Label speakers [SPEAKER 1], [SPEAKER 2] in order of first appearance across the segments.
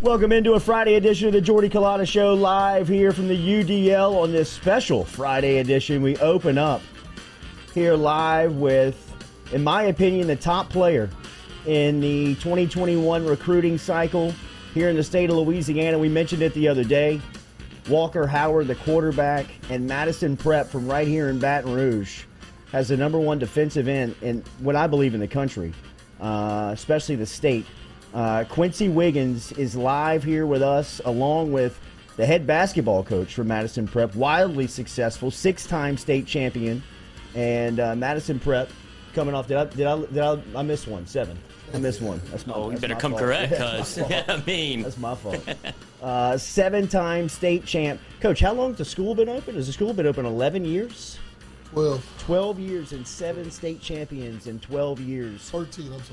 [SPEAKER 1] Welcome into a Friday edition of the Jordy Culotta Show, live here from the UDL on this special Friday edition. We open up here live with, in my opinion, the top player in the 2021 recruiting cycle here in the state of Louisiana. We mentioned it the other day. Walker Howard, the quarterback, and Madison Prep from right here in Baton Rouge has the number one defensive end in what I believe in the country, especially the state. Quency Wiggins is live here with us, along with the head basketball coach for Madison Prep, wildly successful, 6-time state champion, and Madison Prep coming off. Did I miss one? 7. I missed one. That's my.
[SPEAKER 2] Oh, you better
[SPEAKER 1] my
[SPEAKER 2] come
[SPEAKER 1] fault.
[SPEAKER 2] correct, cuz
[SPEAKER 1] that's my fault. 7-time state champ, coach. How long has the school been open? Has the school been open 11 years? 12 years and 7 state champions in 12 years.
[SPEAKER 3] 13 years.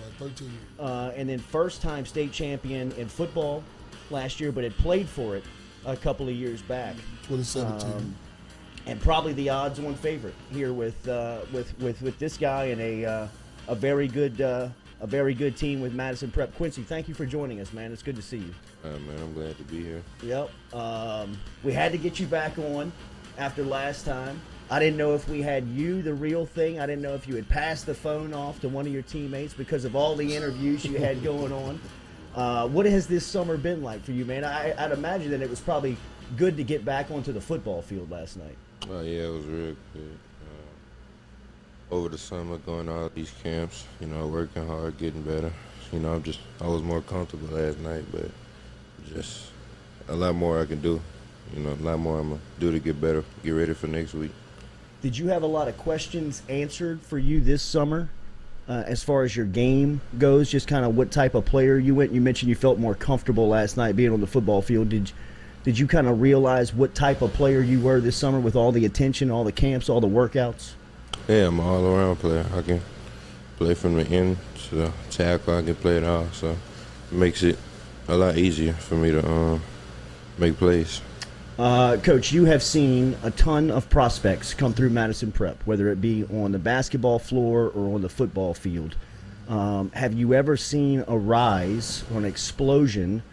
[SPEAKER 1] And then first-time state champion in football last year, but had played for it a couple of years back.
[SPEAKER 3] 2017.
[SPEAKER 1] And probably the odds-on favorite here with this guy and a very good team with Madison Prep. Quency, thank you for joining us, man. It's good to see you.
[SPEAKER 4] Man, I'm glad to be here.
[SPEAKER 1] Yep. We had to get you back on after last time. I didn't know if we had you, the real thing. I didn't know if you had passed the phone off to one of your teammates because of all the interviews you had going on. What has this summer been like for you, man? I'd imagine that it was probably good to get back onto the football field last night.
[SPEAKER 4] Oh, yeah, it was real good. Over the summer, going to all these camps, working hard, getting better. I was more comfortable last night, but just a lot more I can do. A lot more I'm going to do to get better, get ready for next week.
[SPEAKER 1] Did you have a lot of questions answered for you this summer as far as your game goes, just kind of what type of player you went? You mentioned you felt more comfortable last night being on the football field. Did you kind of realize what type of player you were this summer with all the attention, all the camps, all the workouts?
[SPEAKER 4] Yeah, I'm an all-around player. I can play from the end to the tackle. I can play it all, so it makes it a lot easier for me to make plays.
[SPEAKER 1] Coach, you have seen a ton of prospects come through Madison Prep, whether it be on the basketball floor or on the football field. Have you ever seen a rise or an explosion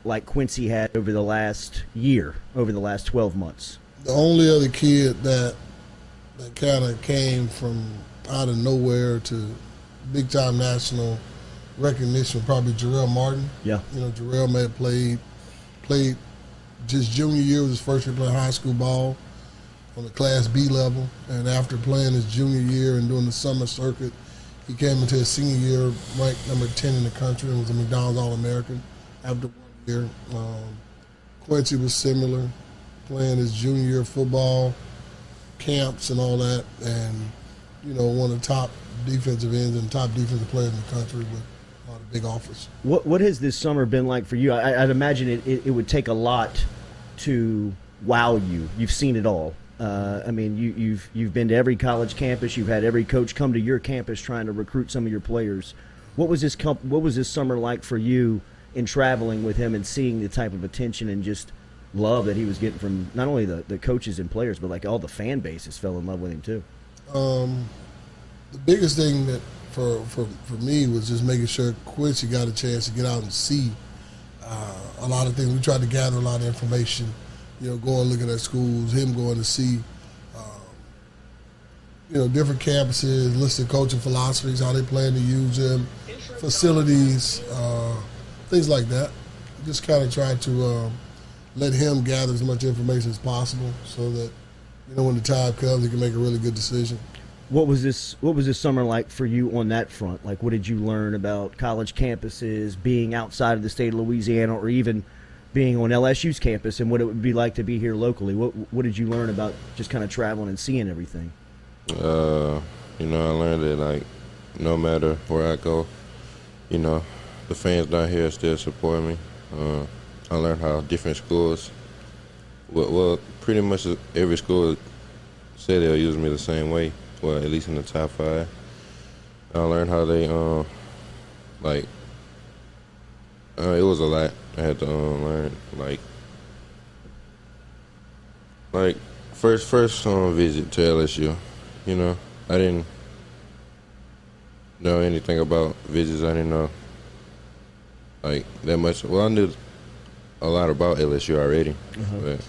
[SPEAKER 1] like Quency had over the last year, over the last 12 months?
[SPEAKER 3] The only other kid that kind of came from out of nowhere to big-time national recognition, probably Jarrell Martin.
[SPEAKER 1] Yeah.
[SPEAKER 3] Jarrell may have played just junior year was his first year playing high school ball on the Class B level. And after playing his junior year and doing the summer circuit, he came into his senior year ranked number 10 in the country and was a McDonald's All-American after 1 year. Quency was similar, playing his junior year football, camps and all that, and, one of the top defensive ends and top defensive players in the country with a lot of big offers.
[SPEAKER 1] What has this summer been like for you? I'd imagine it would take a lot to wow you. You've seen it all. You've been to every college campus. You've had every coach come to your campus trying to recruit some of your players. What was this summer like for you in traveling with him and seeing the type of attention and just love that he was getting from not only the coaches and players, but like all the fan bases fell in love with him too?
[SPEAKER 3] The biggest thing that for me was just making sure Quency got a chance to get out and see a lot of things. We tried to gather a lot of information, going looking at schools, him going to see, different campuses, listed coaching philosophies, how they plan to use them, facilities, things like that. Just kind of tried to let him gather as much information as possible so that, when the time comes, he can make a really good decision.
[SPEAKER 1] What was this summer like for you on that front? Like, what did you learn about college campuses, being outside of the state of Louisiana, or even being on LSU's campus, and what it would be like to be here locally? What did you learn about just kind of traveling and seeing everything?
[SPEAKER 4] I learned that, no matter where I go, the fans down here still support me. I learned how different schools, well, pretty much every school said they'll use me the same way. Well, at least in the top 5. I learned how they, it was a lot I had to learn. First visit to LSU, I didn't know anything about visits. I didn't know like that much. Well, I knew a lot about LSU already, but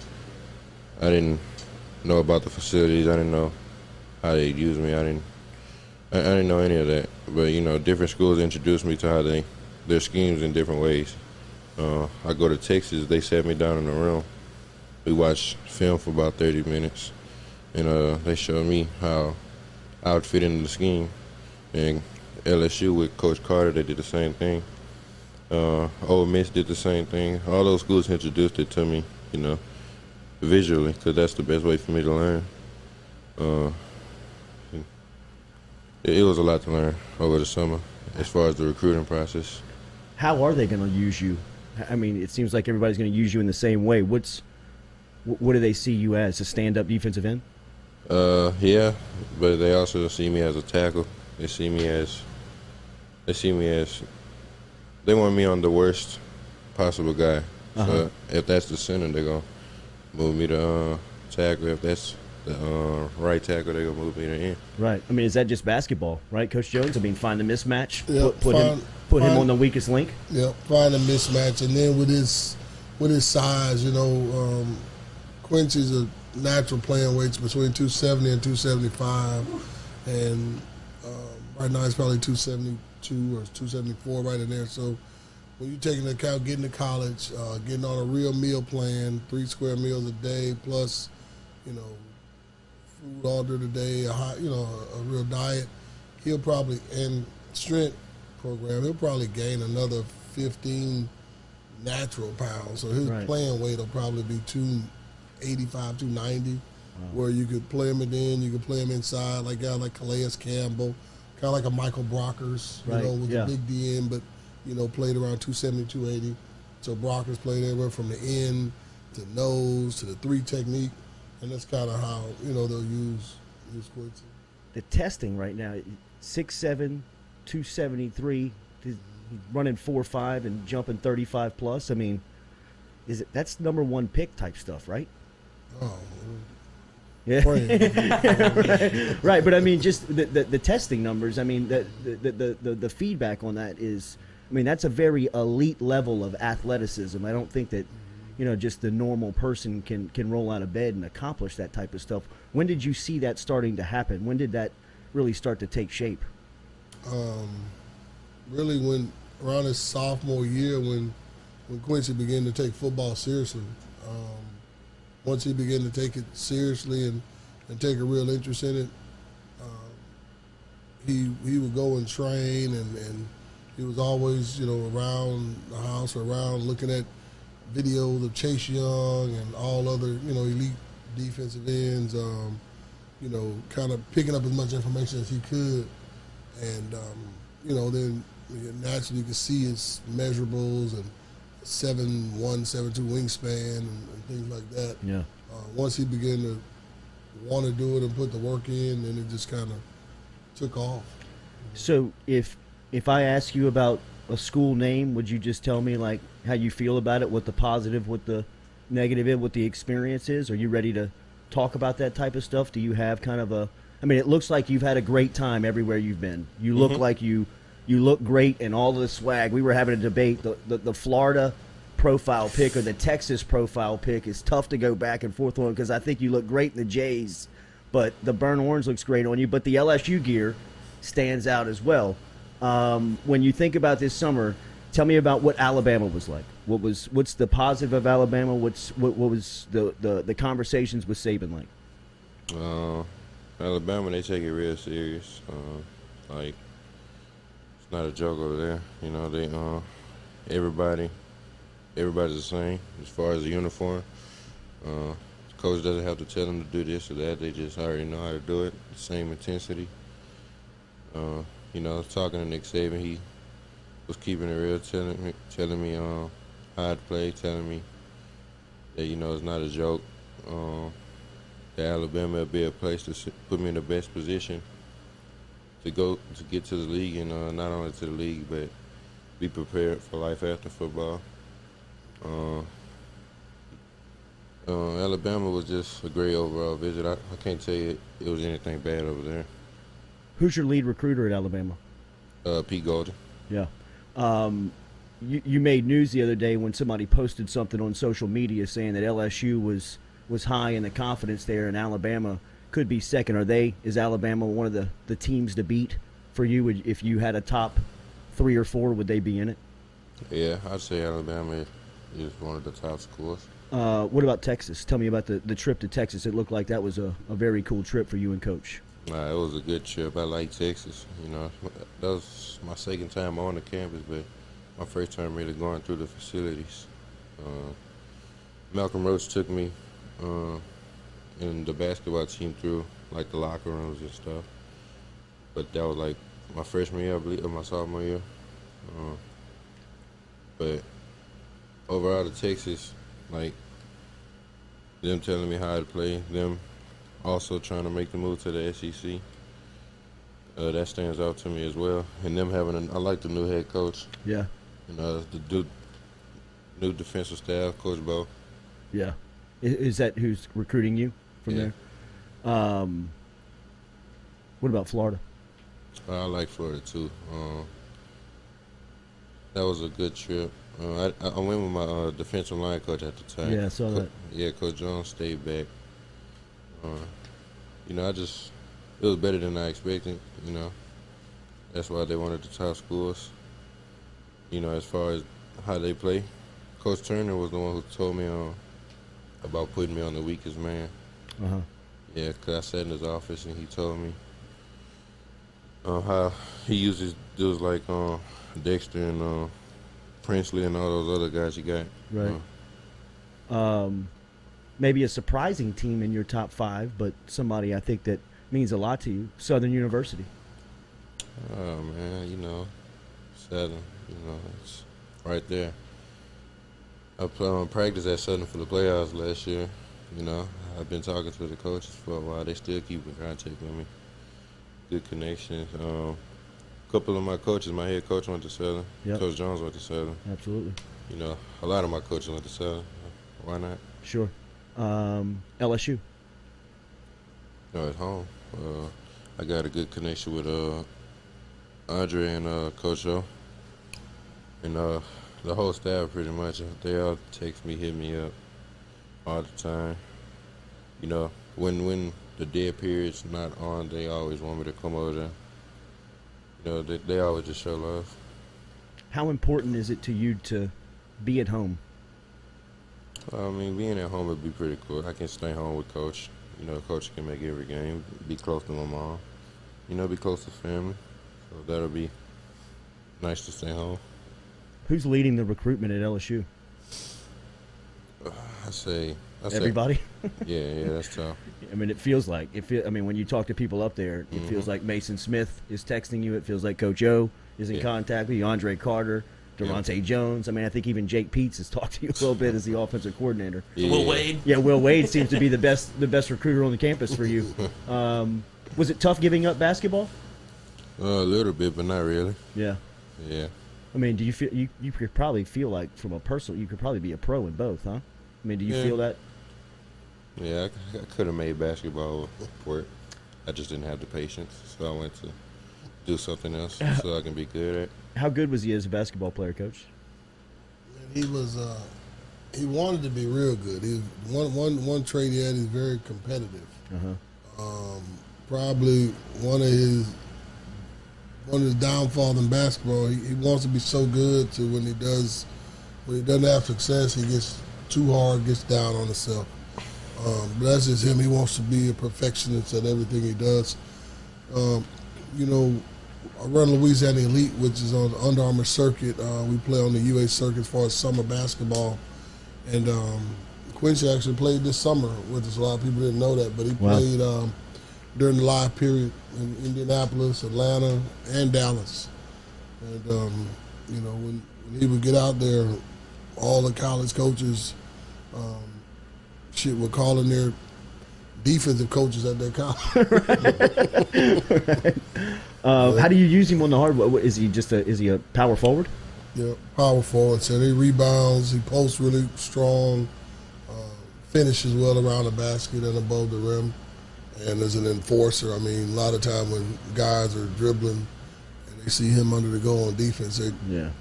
[SPEAKER 4] I didn't know about the facilities. I didn't know how they use me. I didn't know any of that. But different schools introduced me to how their schemes in different ways. I go to Texas. They sat me down in the room. We watched film for about 30 minutes, and they showed me how I would fit into the scheme. And LSU with Coach Carter, they did the same thing. Ole Miss did the same thing. All those schools introduced it to me, visually, because that's the best way for me to learn. It was a lot to learn over the summer as far as the recruiting process.
[SPEAKER 1] How are they going to use you? I mean, it seems like everybody's going to use you in the same way. What do they see you as, a stand-up defensive end?
[SPEAKER 4] Yeah, but they also see me as a tackle. They want me on the worst possible guy. So if that's the center, they're going to move me to tackle. If that's the right tackle, they're going to move me to end.
[SPEAKER 1] Right. I mean, is that just basketball, right, Coach Jones? I mean, find the mismatch,
[SPEAKER 3] Yep,
[SPEAKER 1] put him on the weakest link?
[SPEAKER 3] Yep, find a mismatch. And then with his size, Quency's a natural playing weights between 270 and 275. And right now he's probably 272 or 274 right in there. So when you take into account getting to college, getting on a real meal plan, 3 square meals a day, plus, food all during the day, a real diet, he'll probably, and strength program, he'll probably gain another 15 natural pounds. So his playing weight will probably be 285, 290, where you could play him in, you could play him inside, like a guy like Calais Campbell, kind of like a Michael Brockers, with a big DN, but, played around 270, 280. So Brockers played everywhere from the end to nose to the 3 technique, and that's kind of how, they'll use Quincy.
[SPEAKER 1] The testing right now, 6'7", 273, he's running 4.5 and jumping 35 plus. I mean, that's #1 pick type stuff, right?
[SPEAKER 3] Oh,
[SPEAKER 1] yeah. right. But I mean, just the testing numbers. I mean, the feedback on that is, I mean, that's a very elite level of athleticism. I don't think that, just the normal person can roll out of bed and accomplish that type of stuff. When did you see that starting to happen? When did that really start to take shape?
[SPEAKER 3] Really, when around his sophomore year, when Quincy began to take football seriously. Once he began to take it seriously and take a real interest in it, he would go and train, and he was always, around the house or around looking at videos of Chase Young and all other, elite defensive ends, kind of picking up as much information as he could. And, then naturally you could see his measurables and 7'1", 7'2" wingspan and things like that.
[SPEAKER 1] Yeah.
[SPEAKER 3] Once he began to want to do it and put the work in, then it just kind of took off.
[SPEAKER 1] So if I ask you about a school name, would you just tell me like how you feel about it, what the positive, what the negative is, what the experience is? Are you ready to talk about that type of stuff? Do you have kind of I mean, it looks like you've had a great time everywhere you've been. You look like you look great and all of the swag. We were having a debate. The Florida profile pick or the Texas profile pick is tough to go back and forth on because I think you look great in the Jays, but the burnt orange looks great on you. But the LSU gear stands out as well. When you think about this summer, tell me about what Alabama was like. What's the positive of Alabama? What was the conversations with Saban like?
[SPEAKER 4] Alabama, they take it real serious. Like, it's not a joke over there. They everybody's the same as far as the uniform. The coach doesn't have to tell them to do this or that. They just already know how to do it. The same intensity. Talking to Nick Saban, he was keeping it real, telling me how I'd play, telling me that it's not a joke. That Alabama will be a place to put me in the best position to get to the league, and not only to the league, but be prepared for life after football. Alabama was just a great overall visit. I can't tell you it was anything bad over there.
[SPEAKER 1] Who's your lead recruiter at Alabama?
[SPEAKER 4] Pete Golden.
[SPEAKER 1] Yeah. you made news the other day when somebody posted something on social media saying that LSU was high in the confidence there, and Alabama could be second. Is Alabama one of the teams to beat for you? If you had a top 3 or 4, would they be in it?
[SPEAKER 4] Yeah, I'd say Alabama is one of the top schools.
[SPEAKER 1] What about Texas? Tell me about the trip to Texas. It looked like that was a very cool trip for you and Coach.
[SPEAKER 4] It was a good trip. I like Texas. That was my second time on the campus, but my first time really going through the facilities. Malcolm Roach took me and the basketball team through, like, the locker rooms and stuff. But that was, like, my freshman year, I believe, or my sophomore year. But overall to Texas, like, them telling me how to play, them also trying to make the move to the SEC, that stands out to me as well. And them having I like the new head coach.
[SPEAKER 1] Yeah.
[SPEAKER 4] The new defensive staff, Coach Bo.
[SPEAKER 1] Yeah. Is that who's recruiting you from there? What about Florida?
[SPEAKER 4] I like Florida too. That was a good trip. I went with my defensive line coach at the time.
[SPEAKER 1] Yeah, I saw that.
[SPEAKER 4] Yeah, Coach Jones stayed back. It was better than I expected. That's why they wanted the top schools. As far as how they play, Coach Turner was the one who told me about putting me on the weakest man.
[SPEAKER 1] Uh-huh.
[SPEAKER 4] Yeah, because I sat in his office and he told me how he uses dudes like Dexter and Princely and all those other guys you got.
[SPEAKER 1] Right. Maybe a surprising team in your top 5, but somebody I think that means a lot to you, Southern University.
[SPEAKER 4] Oh, man, Southern, it's right there. I practiced at Southern for the playoffs last year. I've been talking to the coaches for a while. They still keep in contact with me. Good connections. A couple of my coaches, my head coach went to Southern. Yep. Coach Jones went to Southern.
[SPEAKER 1] Absolutely.
[SPEAKER 4] A lot of my coaches went to Southern. Why not?
[SPEAKER 1] Sure. LSU.
[SPEAKER 4] At home. I got a good connection with Andre and Coach O. And the whole staff pretty much. They all text me, hit me up all the time. When the dead period's not on, they always want me to come over there. They always just show love.
[SPEAKER 1] How important is it to you to be at home?
[SPEAKER 4] Being at home would be pretty cool. I can stay home with Coach. Coach can make every game, be close to my mom. Be close to family. So that'll be nice to stay home.
[SPEAKER 1] Who's leading the recruitment at LSU?
[SPEAKER 4] I say
[SPEAKER 1] everybody.
[SPEAKER 4] Yeah, that's tough.
[SPEAKER 1] It feels like when you talk to people up there, it feels like Mason Smith is texting you. It feels like Coach O is in contact with you. Andre Carter, Durante Jones. I think even Jake Peets has talked to you a little bit as the offensive coordinator.
[SPEAKER 2] Yeah. Will Wade.
[SPEAKER 1] Yeah, Will Wade seems to be the best recruiter on the campus for you. Was it tough giving up basketball?
[SPEAKER 4] A little bit, but not really.
[SPEAKER 1] Yeah.
[SPEAKER 4] Yeah.
[SPEAKER 1] Do you feel you could probably feel like from a personal, you could probably be a pro in both, huh? Do you feel that?
[SPEAKER 4] Yeah, I could have made basketball work. I just didn't have the patience, so I went to do something else so I can be good at.
[SPEAKER 1] How good was he as a basketball player, Coach?
[SPEAKER 3] He was. He wanted to be real good. He one trait he had. He's very competitive. Probably one of his downfalls in basketball. He wants to be so good to when he doesn't have success, he gets too hard, gets down on himself. But that's just him. He wants to be a perfectionist at everything he does. I run Louisiana Elite, which is on the Under Armour circuit. We play on the UA circuit as far as summer basketball. And Quency actually played this summer with us. A lot of people didn't know that, but he played during the live period in Indianapolis, Atlanta, and Dallas. And, when he would get out there, all the college coaches would call in their defensive coaches at their college.
[SPEAKER 1] How do you use him on the hard? Is he a power forward?
[SPEAKER 3] Yeah, power forward. So he rebounds, he posts really strong, finishes well around the basket and above the rim, and is an enforcer. A lot of time when guys are dribbling and they you see him under the goal on defense, they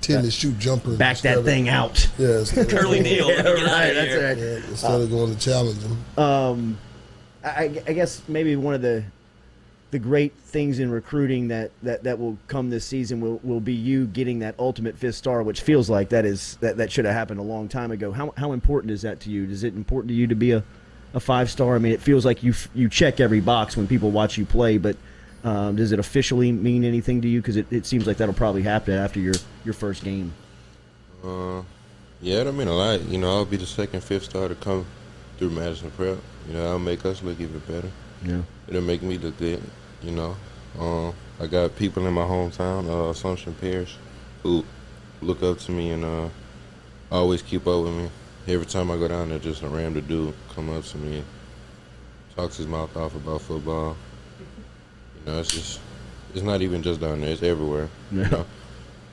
[SPEAKER 3] tend to shoot jumpers.
[SPEAKER 1] Back that thing out.
[SPEAKER 3] Yeah.
[SPEAKER 2] Curly deal.
[SPEAKER 1] Yeah, right, that's right.
[SPEAKER 3] Yeah, instead of going to challenge him.
[SPEAKER 1] I guess maybe one of the great things in recruiting that will come this season will be you getting that ultimate 5th star, which feels like that should have happened a long time ago. How important is that to you? Is it important to you to be a 5-star? I mean, it feels like you check every box when people watch you play, but does it officially mean anything to you? Because it seems like that'll probably happen after your first game.
[SPEAKER 4] Yeah, it'll mean a lot. You know, I'll be the 2nd, 5th star to come through Madison Prep. You know, that'll make us look even better.
[SPEAKER 1] Yeah.
[SPEAKER 4] It'll make me look good, you know. I got people in my hometown, Assumption Parish, who look up to me and always keep up with me. Every time I go down there, just a random dude come up to me and talks his mouth off about football. You know, it's not even just down there, it's everywhere.
[SPEAKER 1] Yeah.
[SPEAKER 4] You know,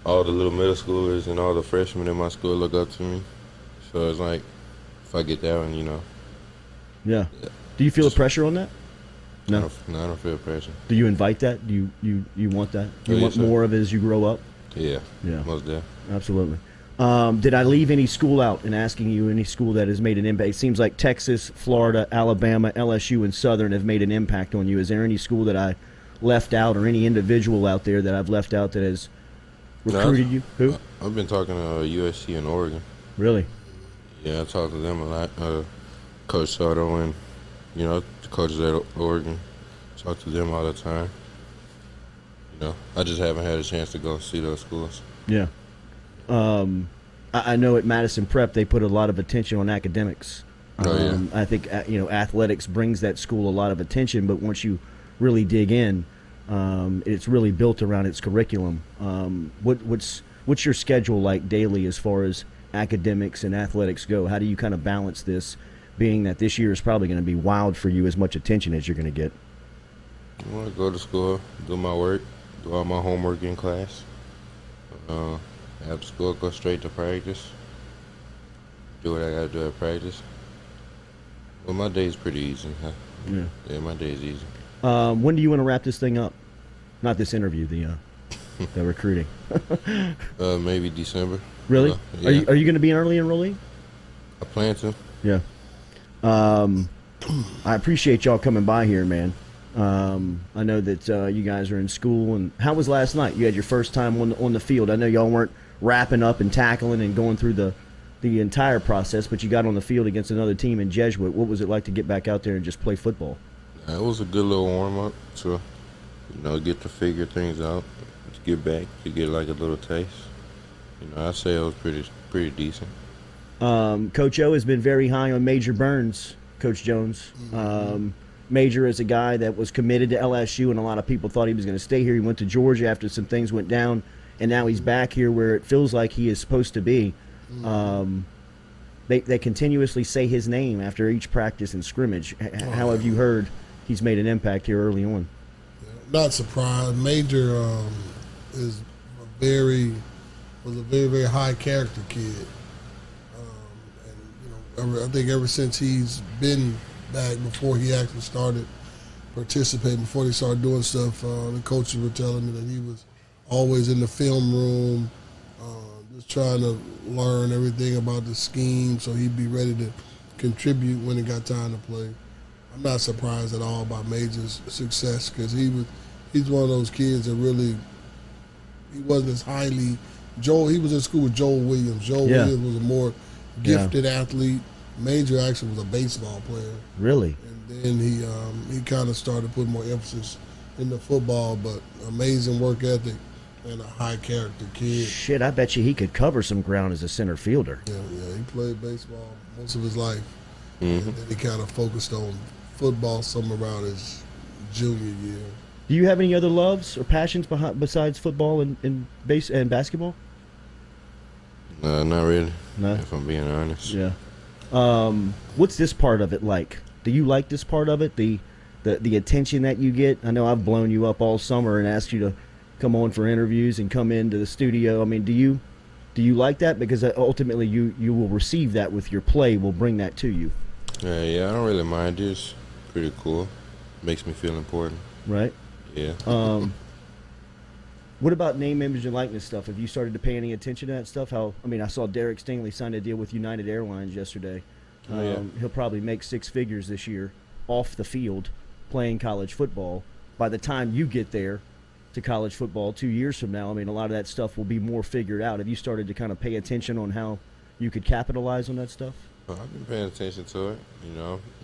[SPEAKER 4] all the little middle schoolers and all the freshmen in my school look up to me. So it's like, if I get that one, you know.
[SPEAKER 1] Yeah. Do you feel the pressure on that? No.
[SPEAKER 4] I don't feel pressure.
[SPEAKER 1] Do you invite that? Do you want that? You want
[SPEAKER 4] yes,
[SPEAKER 1] more of it as you grow up?
[SPEAKER 4] Yeah.
[SPEAKER 1] Yeah.
[SPEAKER 4] Most definitely.
[SPEAKER 1] Absolutely. Did I leave any school out in asking you any school that has made an impact? It seems like Texas, Florida, Alabama, LSU, and Southern have made an impact on you. Is there any school that I left out or any individual out there that I've left out that has recruited you? Who?
[SPEAKER 4] I've been talking to USC and Oregon.
[SPEAKER 1] Really?
[SPEAKER 4] Yeah, I talk to them a lot. Coach Soto and, you know, the coaches at Oregon. Talk to them all the time. You know, I just haven't had a chance to go see those schools.
[SPEAKER 1] Yeah. I know at Madison Prep they put a lot of attention on academics. I think athletics brings that school a lot of attention, but once you really dig in, it's really built around its curriculum. What's your schedule like daily as far as academics and athletics go? How do you kind of balance this, being that this year is probably going to be wild for you, as much attention as you're going to get?
[SPEAKER 4] I want to go to school, do my work, do all my homework in class. After school, go straight to practice. Do what I got to do at practice. Well, my day's pretty easy. Huh? Yeah, my day's easy.
[SPEAKER 1] When do you want to wrap this thing up? Not this interview, the recruiting.
[SPEAKER 4] Maybe December.
[SPEAKER 1] Really?
[SPEAKER 4] Yeah.
[SPEAKER 1] Are you going to be an early enrollee?
[SPEAKER 4] I plan to.
[SPEAKER 1] Yeah. I appreciate y'all coming by here, man. I know that you guys are in school. And how was last night? You had your first time on the field. I know y'all weren't wrapping up and tackling and going through the entire process, but you got on the field against another team in Jesuit. What was it like to get back out there and just play football?
[SPEAKER 4] It was a good little warm-up to, get to figure things out, to get back, to get like a little taste. I'd say it was pretty decent.
[SPEAKER 1] Coach O has been very high on Major Burns, Coach Jones. Major is a guy that was committed to LSU, and a lot of people thought he was going to stay here. He went to Georgia after some things went down, and now he's back here where it feels like he is supposed to be. They continuously say his name after each practice and scrimmage. How have you heard he's made an impact here early on?
[SPEAKER 3] Not surprised. Major was a very, very high character kid. I think ever since he's been back, before he actually started participating, before they started doing stuff, the coaches were telling me that he was always in the film room, just trying to learn everything about the scheme so he'd be ready to contribute when it got time to play. I'm not surprised at all by Major's success, because he's one of those kids that really, he wasn't as highly, he was in school with Joel Williams. Williams was a more gifted athlete. Major actually was a baseball player.
[SPEAKER 1] Really?
[SPEAKER 3] And then he kind of started putting more emphasis into football, but amazing work ethic and a high character kid.
[SPEAKER 1] Shit, I bet you he could cover some ground as a center fielder.
[SPEAKER 3] Yeah, he played baseball most of his life.
[SPEAKER 4] Mm-hmm.
[SPEAKER 3] And then he kind of focused on football somewhere around his junior year.
[SPEAKER 1] Do you have any other loves or passions besides football and basketball?
[SPEAKER 4] Not really,
[SPEAKER 1] No?
[SPEAKER 4] if I'm being honest.
[SPEAKER 1] Yeah. What's this part of it like? Do you like this part of it? The attention that you get? I know I've blown you up all summer and asked you to come on for interviews and come into the studio. I mean, do you like that? Because ultimately you will receive that with your play, will bring that to you.
[SPEAKER 4] Yeah, I don't really mind. It's pretty cool. Makes me feel important.
[SPEAKER 1] Right?
[SPEAKER 4] Yeah.
[SPEAKER 1] What about name, image, and likeness stuff? Have you started to pay any attention to that stuff? I saw Derek Stingley sign a deal with United Airlines yesterday.
[SPEAKER 4] Oh, yeah.
[SPEAKER 1] He'll probably make 6 figures this year off the field playing college football. By the time you get there to college football 2 years from now, a lot of that stuff will be more figured out. Have you started to kind of pay attention on how you could capitalize on that stuff?
[SPEAKER 4] I've been paying attention to it.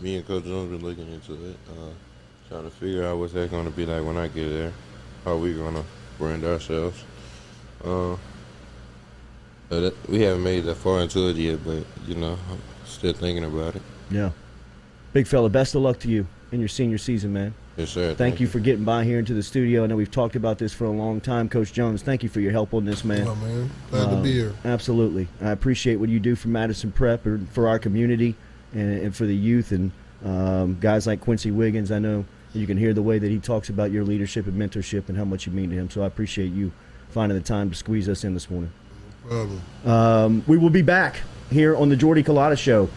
[SPEAKER 4] Me and Coach Jones been looking into it, trying to figure out what's that going to be like when I get there, how we going to brand ourselves. We haven't made that far into it yet, but, I'm still thinking about it.
[SPEAKER 1] Yeah. Big fella, best of luck to you in your senior season, man.
[SPEAKER 4] Yes, sir.
[SPEAKER 1] Thank you for getting by here into the studio. I know we've talked about this for a long time. Coach Jones, thank you for your help on this, man.
[SPEAKER 3] Oh, man. Glad to be here.
[SPEAKER 1] Absolutely. I appreciate what you do for Madison Prep or for our community and for the youth and guys like Quency Wiggins. I know you can hear the way that he talks about your leadership and mentorship and how much you mean to him. So I appreciate you finding the time to squeeze us in this morning.
[SPEAKER 3] No problem.
[SPEAKER 1] We will be back here on the Jordy Culotta Show